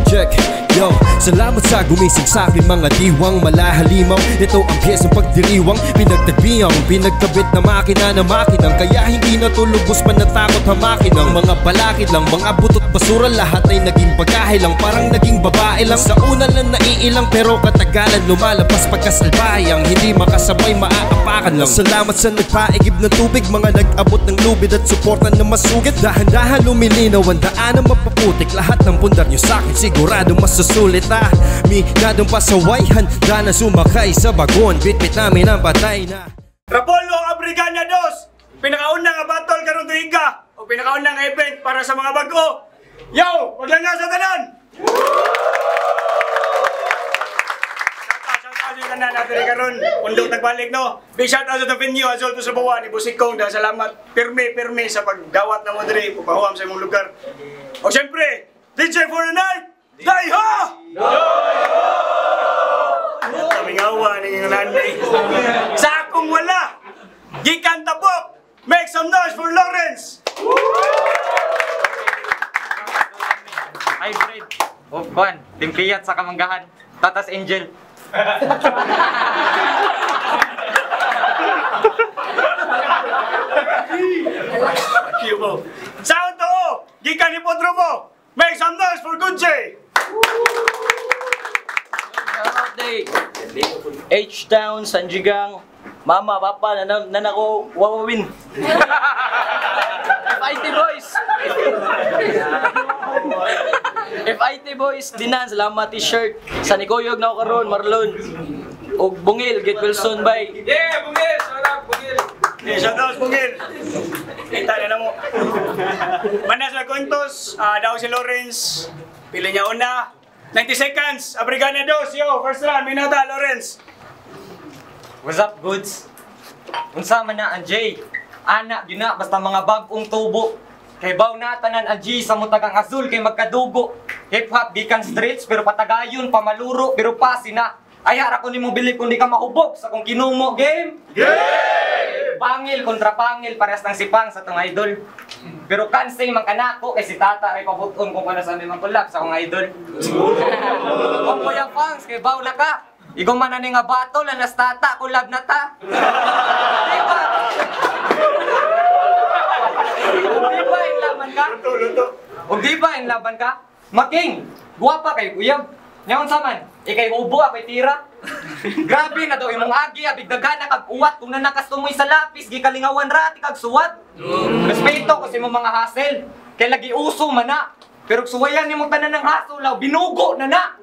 Check, yo. Salamat sa gumising sa akin mga diwang malahalimaw. Ito ang piyesang pagdiriwang pinagtagbiang pinagkabit na makinang kaya hindi natulubos pa natakot hamakin ang mga balakid lang, mga butot basura. Lahat ay naging pagkahe lang, parang naging babae lang. Sa una lang naiilang pero katagalan lumalabas pagkasalbahay ang hindi makasabay maaapakan lang. Salamat sa nagpaigib ng tubig, mga nag-abot ng lubid at suportan na masugit. Dahan-dahan lumilinaw ang daan na mapaputik. Lahat ng pundar nyo sa'kin sigurado masusulit. Minadong pasaway, handa na sumakay sa bagon. Bitbit namin ang patay na Rapolo Abrigana 2, pinakaunang nga battle karong tuiga o pinakaunang event para sa mga bago. Yo, maglanga sa tanan. Shout out sa tanan natin karon. Undong tagbalik no. Big shout out sa venue Azul to Subawan ni Busikong. Salamat pirmi sa pagdawat na mo diri pagpahuam sa imong lugar. O syempre, DJ for the night. Daiha! Kaming awa ng nanay. Sa akong wala, gikan tabok. Make some noise for Lawrence! Hybrid of Kwan, Timpiyat sa Kamanggahan, Tatas Angel. Sound to o, gikan Hipodromo. Make some noise for Gunje! H-Town, Sanjigang, Mama, Papa, nanako, wawawin. FIT Boys! FIT Boys, Dinan, salamat t-shirt. Sa Nikoyog na ako karon, Marlon. O Bungil, Get Wilson, bye. Yeah, Bungil! Shout out, Bungil! Yeah, shout out, Bungil! Kita na mo. Manas na Contos, daw si Lawrence. Pili niya una. 90 seconds, Abrigana 2, yo, first round, minota, Lawrence. What's up, goods? Unsa man na ang J? Anak, yun na, basta mga bagong tubo. Kay baw na tanan ang G sa mutagang azul kay magkadugo. Hip-hop, gikan streets, pero patagayon, pamaluro, pero pasina. Ay hara ko ni mo bilib kung di ka mahubog sa kung kinumo, game? Game! Pangil kontra pangil, parehas ng sipang sa tong idol. Pero kansing mang kanako kay si tata ay pabuton kung ano sa aming kulap sa akong idol. Kung kuya fangs, kay baw na ka. Ikaw man na nga bato, lanas tata, kulab na ta. Diba? Diba in laban ka? O diba in laban ka? Making, guwapa kay kuyab. Ngayon saman, ikay ubo, ako'y tira. Grabe na daw imong agi, abigdagan na kag-uwat. Kung nanakastumoy sa lapis, gikalingawan rati kag-suwat. Respeto kasi mo mga hassle. Kaya lagi uso man na. Pero suwayan ni mong tanan ng hassle, binugo na na.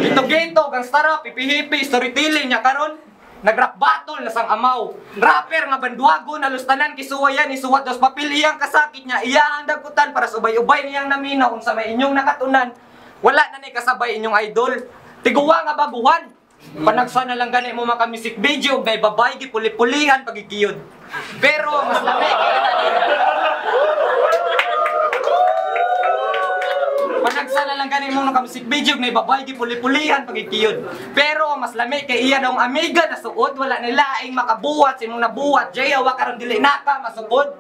Gito-gito, gangstara, pipi-hipi, storytelling niya karon. Nag-rap battle na sang amaw. Rapper nga banduago na lustanan kisuwayan isuwat dos papel iyang kasakit niya. Iyang dagutan para subay-ubay niyang namina kung sa may inyong nakatunan. Wala na ni kasabay inyong idol. Tiguwa nga baguhan. Panagsa na lang gani mo mga music video ngay babay gipuli-pulihan pagikiyod. Pero mas lamig. Panagsa na lang gani mo mga music video ngay babay gipuli-pulihan pagikiyod. Pero mas lamig kay iya daw amiga na suod wala nilaing makabuhat sa imong nabuhat. Jaya wa karon dili naka masupod.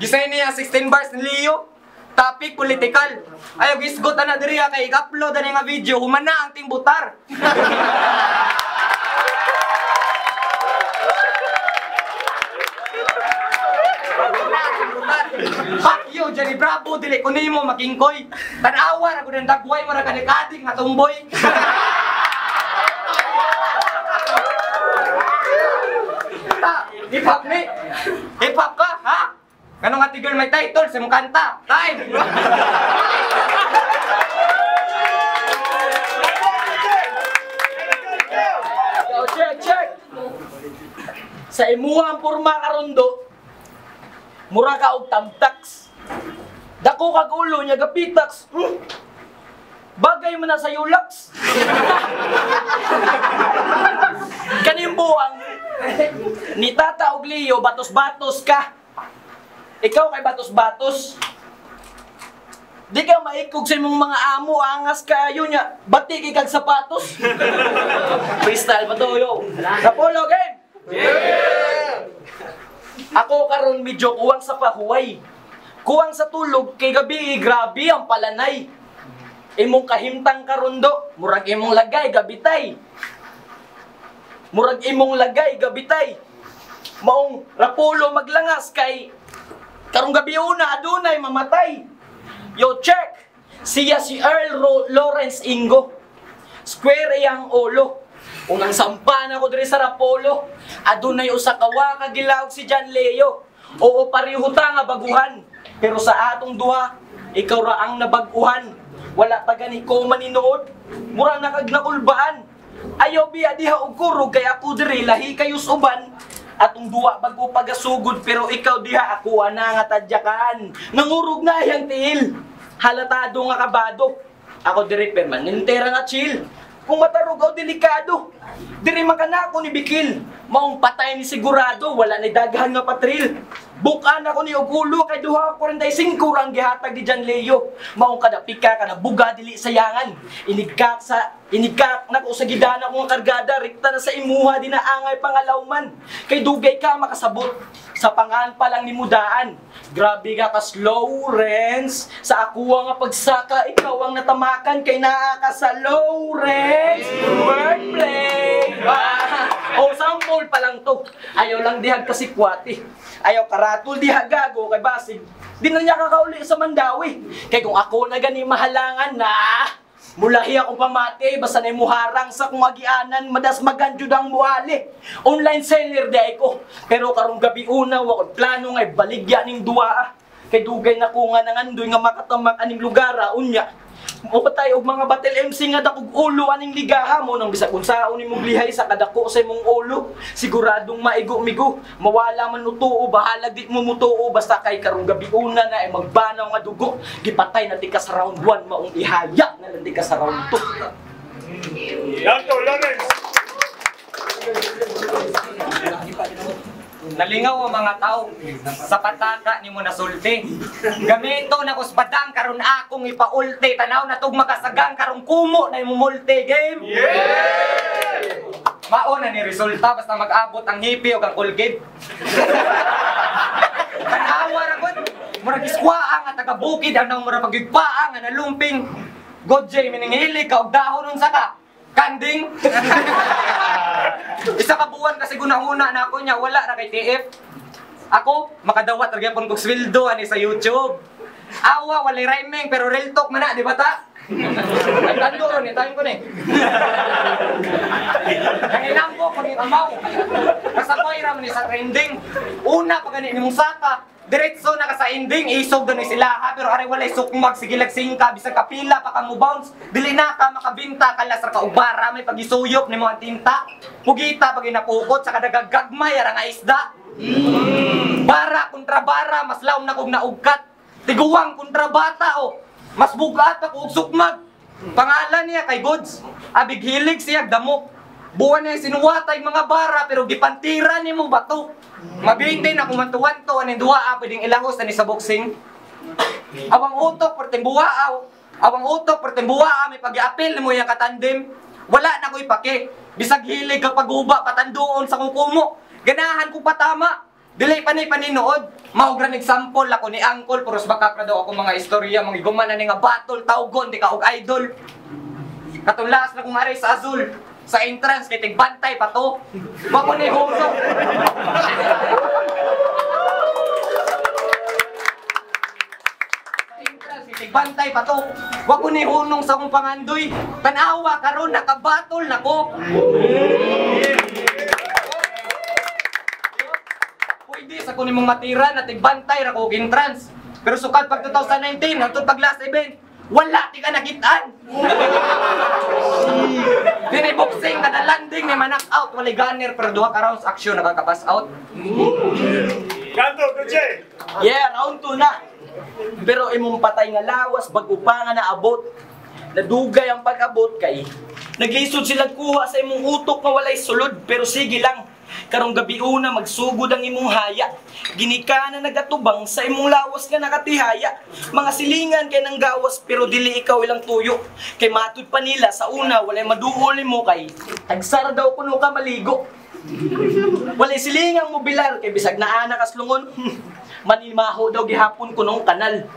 Gisay niya 16 bars ni Leo. Topic political. Ayaw gisgot na diri kay i-upload na nga video humana ang timbutar. Fuck you, Johnny Bravo, dili ko nimo makingkoy. Tanawa na ko ng dagway mo na kadikadik nga tumboy. Hip-hop ni? Hip-hop ka, ha? Ganong ati girl may title sa mong kanta? Time! Yo, check! Sa imuhang porma karondo, mura ka og tamtax. Dako kag ulo niya gapitax. Bagay mo na sa yulax. Kaning buwang ni Tata og Leo batos-batos ka. Ikaw kay batos-batos. Di ka maikog sa imong mga amo, angas kayo niya. Bati kay kag sapatos. Freestyle pa to, yo. Rapolo, game! Yeah! Ako karon medyo kuwang sa pahuway. Kuwang sa tulog kay gabi, grabe ang palanay. Imong kahimtang karundo, murag imong lagay gabitay. Murag imong lagay gabitay. Maong rapulo maglangas kay karong gabi una adunay mamatay. Yo check. Siya si Earl Lawrence Ingo. Square iyang ulo. Unang sampan ako diri sa Rapolo. Adunay usa ka wa ka gilawg si John Leo. Oo pareho ta nga baguhan. Pero sa atong duha, ikaw ra ang nabag-uhan. Wala pa gani ko maninood. Mura nakagnakulbaan. Ayaw biya diha og kurog kay ako diri lahi kayo suban. Atong duwa bago pagasugod pero ikaw diha ako ana nga tadyakan. Nangurog na yang tiil. Halatado nga kabado. Ako diri permanentera nga chill. Kung matarugaw delikado. Diri makanako ni Bikil. Maong patay ni sigurado, wala ni daghan nga patril. Bukan ako ni Ogulo kay duha 45 rang gihatag ni John Leo. Maong kada pika kada buga dili sayangan. Inigkak na ko sa gidana ko nga kargada rikta na sa imuha dinaangay pangalawman. Kay dugay ka makasabot. Sa pangan pa lang ni mudaan. Grabe ka Lawrence. Sa ako nga pagsaka ikaw ang natamakan kay naa ka sa Lawrence. Wordplay. O sample pa lang to. Ayaw lang dihag kasi kwati. Ayaw karatul dihag gago kay basig. Di na niya kakauli sa Mandawi. Kay kung ako na gani mahalangan na mulahi akong pamati, basta na muharang sa kung agianan, madas maganjud ang muali. Online seller di ko. Pero karong gabi una, wakon plano nga'y baligya ning duwa. Kay dugay na ko nga nangandoy nga makatamak aning lugar, unya. O patay og mga battle MC nga dakog ulo aning ligaha mo nang bisag unsaon nimong lihay sa kadako sa imong ulo. Siguradong maigo-migo, mawala man utuo, bahala di mo mutuo basta kay karong gabi una na ay magbanaw nga dugo. Gipatay na ti ka sa round 1 maong ihaya na lang ti ka sa round 2. Yanto Lawrence. Nalingaw ang mga tao sa pataka ni mo nasulti. Gamito na kusbadang karon akong ipaulte. Tanaw na tug makasagang karong kumo na imumulti game. Yeah! Mao na ni resulta basta mag-abot ang hipi o ang kulgid. Tanawa ra gud. Murag iskwaa nga taga-bukid ang murag pagigpaa nga nalumping. God J miningili ka og dahon unsa ka? Kanding. Isa ka buwan kasi gunahuna na ako niya, wala na kay TF. Ako, makadawat ra gyapon kog sweldo ani sa YouTube. Awa walay rhyming pero real talk man na, di ba ta? Nagtando ron ni time ko ni. Nanginam ko kung amaw. Kasabay ra man ni sa trending. Una pa gani nimong saka. Diretso na ka sa ending, isog doon sila ha, pero aray walay sukmag, sige lagsing ka, bisag kapila pa ka mo bounce, dili na ka makabinta, kalasar ka ubara, may pagisuyop ni mo ang tinta, pugita pag inapukot, sa kadagagagmay, ara nga isda. Bara kontra bara, mas laom na kong naugkat, tiguwang kontra bata o, mas bugat ako og sukmag. Pangalan niya kay Goods, abig hilig siya damo. Buwan niya sinuwatay mga bara, pero gipantira ni mo bato. Mabinte na kumantuwan to, aning duwa pwedeng ilahos na ni sa boxing. Awang utok perteng buwaaw. Awang utok perteng buwaa may pag-apil mo yung katandem. Wala na ko ipake. Bisag hilig ka paghuba patanduon sa kukumo. Ganahan ko patama. Dili panay paninood. Maugran example ako ni Uncle puros baka daw ako mga istorya mga guman na nga battle tawgon di ka og idol. Katulas na kung aray sa Azul. Sa entrance, kay tigbantay pa to. Wako ni Hunong. Sa entrance, kay tigbantay pa to. Wako ni Hunong sa kong pangandoy. Tanawa karon nakabatol na ko. Pwede sa kunin mong matira na tigbantay ra ko og entrance. Pero sukad pag 2019, hangtod pag last event, wala ti ka nakitaan. Dinay boxing kada landing may manak out walay gunner pero duha ka rounds action nakaka-pass out. Kanto Kuche. Yeah, round 2 na. Pero imong patay nga lawas bago pa nga naabot. Nadugay ang pag-abot kay naglisod sila kuha sa imong utok nga walay sulod pero sige lang. Karong gabi una magsugod ang imong haya. Ginika na nagatubang sa imong lawas nga nakatihaya. Mga silingan kay nang gawas pero dili ikaw ilang tuyo. Kay matud pa nila sa una walay maduol mo kay tagsara daw kuno ka maligo. Walay silingang mo bilar kay bisag naa na kaslungon. Manimaho daw gihapon kunong kanal.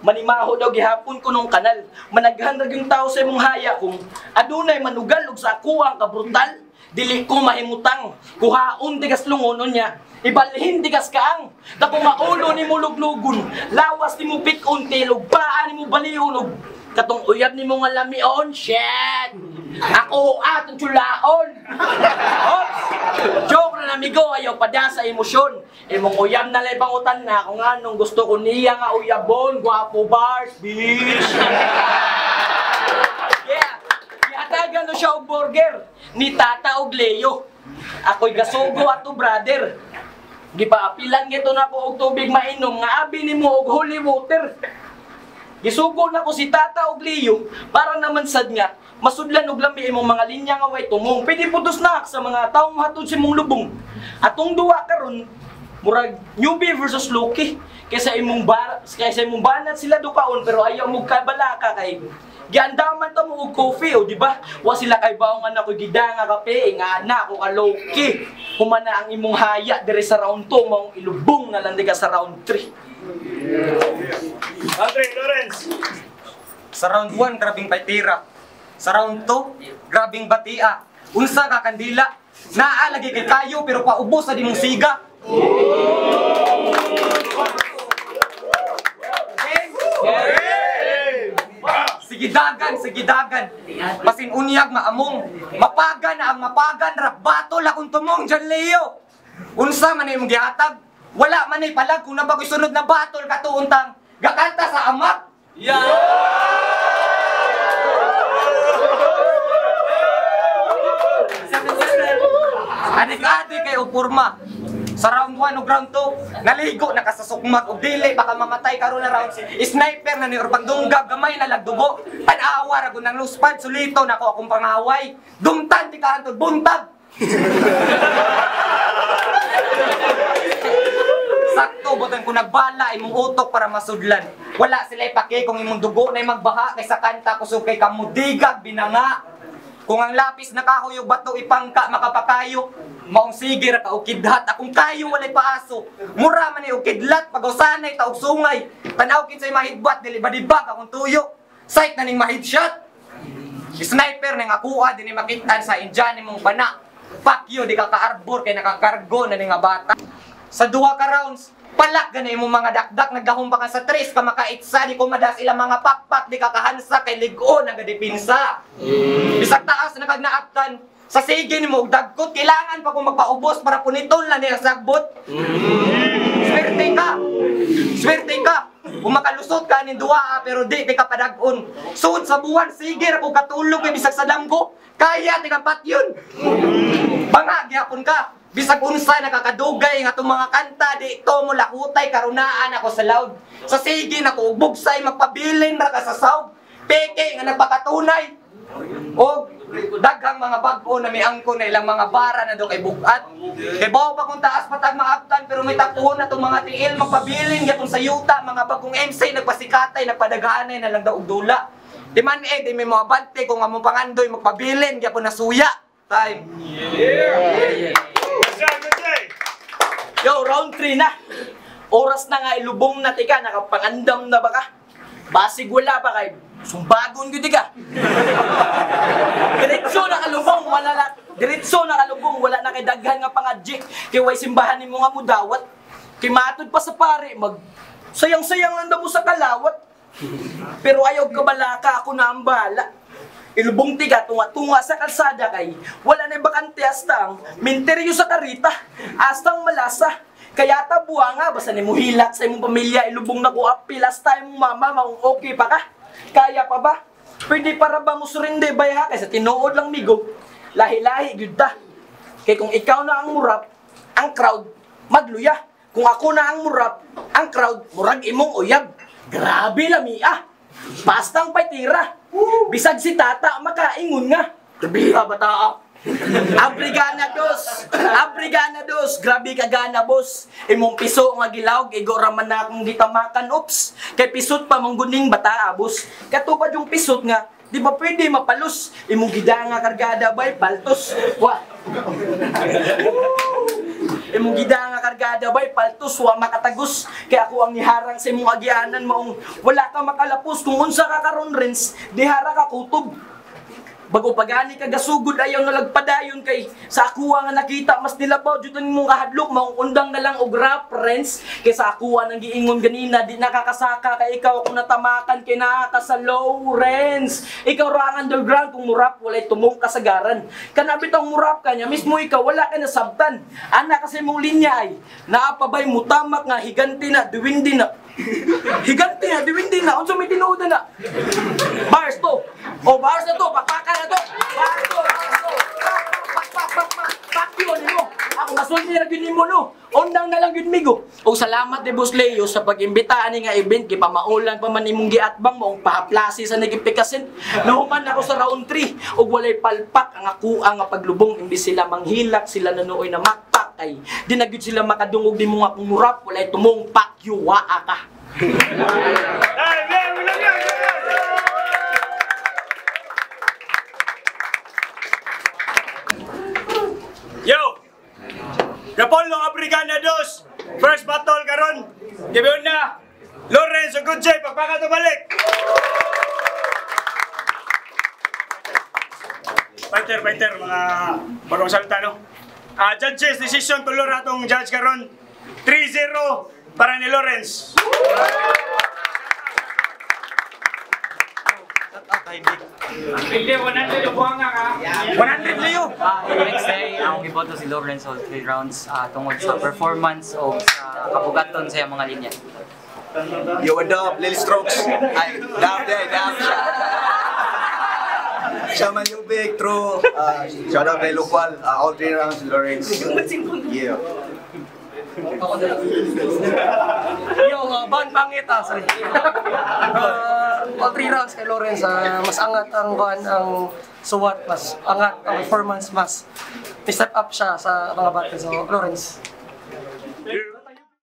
Manimaho daw gihapon ko nung kanal. Managhandag yung tao sa imong haya kung adunay manugal ug sa ako ang kabrutal. Dili ko mahimutang. Kuhaon tigas lungonon niya. Ibalhin tigas kaang. Dako maulo ni mo luglugon. Lawas ni mo pikon tilog. Paan ni mo balion ug katong uyab ni mo nga lamion. Shit! Ako atong tsulaon. Ops! Joke na namigo, ayaw pada sa emosyon. Imong uyab na lay pangutan na kung anong gusto ko niya nga uyabon. Guwapo bars, bitch! Yeah! Iatagan na siya og burger ni Tata og Leo. Ako'y gasugo ato brother. Gipaapilan gito na ko og tubig mainom nga abi nimo og holy water. Gisugo na ko si Tata og Leo para naman sad nga masudlan og lami imong mga linya nga way tumong. Pwede putos na sa mga taong hatod si mong lubong. Atong duwa karon murag newbie versus Loki. Kaysa imong banat sila dukaon pero ayaw mo kabalaka kay giandaman ta mo og coffee o di ba? Wa sila kay baongan ako gidanga kape nga ana ko ka Loki. Humana ang imong haya dire sa round 2 mong ilubong na lang di ka sa round 3. Andre Lawrence. Sa round 1, grabing paitira. Sa round 2, grabing batia. Unsa ka kandila? Naaalagi kay kayo pero paubos sa di mong siga. Sige dagan. Masin unyag maamong. Mapagan na ang mapagan. Rap battle akong tumong dyan, Leo. Unsa man ay mong gihatag? Wala man ay palag kung nabagoy sunod na battle katuuntang gakanta sa amak. Yeah! Adik-adik kay upurma. Sa round 1 o round 2, naligo nakasasukmag o dili baka mamatay karon na round. Sniper na ni Urbang Dunggab gamay na lagdugo. Tan-awa ra gud nang luspad sulito nako akong pangaway. Dumtan ti ka antod buntag. Sakto botan ko nagbala imong utok para masudlan. Wala sila ipake kung imong dugo na magbaha kaysa kanta kusog kay kamudigag binanga. Kung ang lapis nakahuyog bato ipangka makapakayo, maong sige ra ka ukidhat akong kayo walay paaso. Mura man ni ukidlat pag-usanay ta og sungay. Tanaw kinsay mahidbat dili badibag akong tuyo. Sight na ning mahidshot. Sniper ning akuha dinhi makitan sa Indian imong bana. Fuck you di ka ka-arbor kay nakakargo na ning nga bata. Sa 2 ka rounds, palak ganay mo mga dakdak nagdahom pa ka sa 3 ka makaitsa di ko madas ilang mga pakpak di ka kahansa kay ligon nagadipinsa. Bisag taas na kagnaaptan sa sige nimo og dagkot kailangan pa ko magpaubos para puniton lang niya sagbot. Swerte ka. Kung makalusot ka ning duwa pero di ka padag-on. Sud sa buwan sige ra ko katulog kay bisag sa damgo. Kaya ti ka patyon. Banga gyapon ka. Bisag unsa nakakadugay nga itong mga kanta, di ito mo lahutay, karunaan ako sa loud. Sa sige na ko, bugsay, magpabilin ra ka sa sound. Peke nga nagpakatunay. O daghang mga bago na may angko na ilang mga bara na doon kay bukat. Kay bawa pa kung taas patag maabtan, pero may tapuhon na itong mga tiil, magpabilin, gatong sayuta, mga bagong MC, nagpasikatay, nagpadaghanay na lang daw og dula. Di man di may mga bante, kung among pangandoy, magpabilin, gapon na suya. Time. Yo, round 3 na. Oras na nga ilubong na tika, nakapangandam na ba ka? Basig wala pa kay sumbagon gyud ka. Diretso na kalubong, wala na kay daghan nga pangadjik. Kay way simbahan nimo nga mudawat. Kay matud pa sa pare, mag sayang-sayang lang mo sa kalawat. Pero ayaw ka balaka, ako na ang bala. Ilubong tiga, tunga-tunga sa kalsada kay wala na bakante astang minteryo sa karita, astang malasa. Kaya tabuha nga, basta ni mo hilat sa imong pamilya, ilubong na ko apilas tayo mong mama, maung okay pa ka? Kaya pa ba? Pwede para ba mo surinde bay ha? Kaysa tinuod lang migo, lahi-lahi gyud ta. Kay kung ikaw na ang murap, ang crowd magluya. Kung ako na ang murap, ang crowd murag imong uyab. Grabe lami ah! Pastang paitira. Bisag si Tata makaingon nga. Grabe bata. Abrigana dos. Grabe ka gana boss. Imong piso nga gilawg igo ra man na akong gitamakan ops. Kay pisot pa mangguning bata boss. Katupad yung pisot nga di ba pwede mapalus? Imong gidanga kargada bay paltos. Wa. Imong gida nga kargada bay paltos wa makatagos. Kaya ako ang niharang sa imong agianan maong wala ka makalapos kung unsa ka karon Renz, dihara ka kutob. Bago pagani ka gasugod ayaw nga lagpadayon kay sa akuha nga nakita mas nilabaw jud ang imong kahadlok maong undang na lang og reference kay sa akuha nang giingon ganina di nakakasaka kay ikaw kung natamakan kay naa ka sa Lawrence. Ikaw ra ang underground kung murap walay tumong kasagaran. Kanabit ang murap kanya mismo ikaw wala ka nasabtan. Ana kasi mong linya ay naapabay mutamak nga higanti na diwindi na. Higanti na diwindi na unsa may tinuod na. Bars to. O bars na to pakpakan na to. Bars to. Pak yun mo. Ako masulti na gini mo no. Undang na lang yun migo. O salamat de Boss Leo sa pag-imbita ani nga event kay pamaulan pa man imong giatbang mo pahaplasi sa nagipikasin. Nahuman ako sa round 3 ug walay palpak ang akuha nga paglubong imbis sila manghilak sila nanuoy na makpak kay di na gyud sila makadungog di mo nga kung murap walay tumong pakyuwa ka. Yo! Kapolong Africana 2! First battle karon. Gibiyon na! Lawrence o Gudjay, pagpaka to balik! Fighter, mga bagong salta, no? Judges, decision tulor atong judge karon. 3-0 para ni Lawrence. Hindi, 100 yung buwanga ka. 100 Leo! Next day, ang giboto si Lawrence all 3 rounds tungod sa performance o sa kabugaton sa mga linya. Yo, what up, Lil Strokes? Ay, dab siya. Siya man yung big, true. Shout out kay Local, all 3 rounds, Lawrence. Yeah. Yung ban pangit sorry. All 3 rounds kay Lawrence, mas angat ang suwat, mas angat ang performance, mas step up siya sa mga battle. So, Lawrence.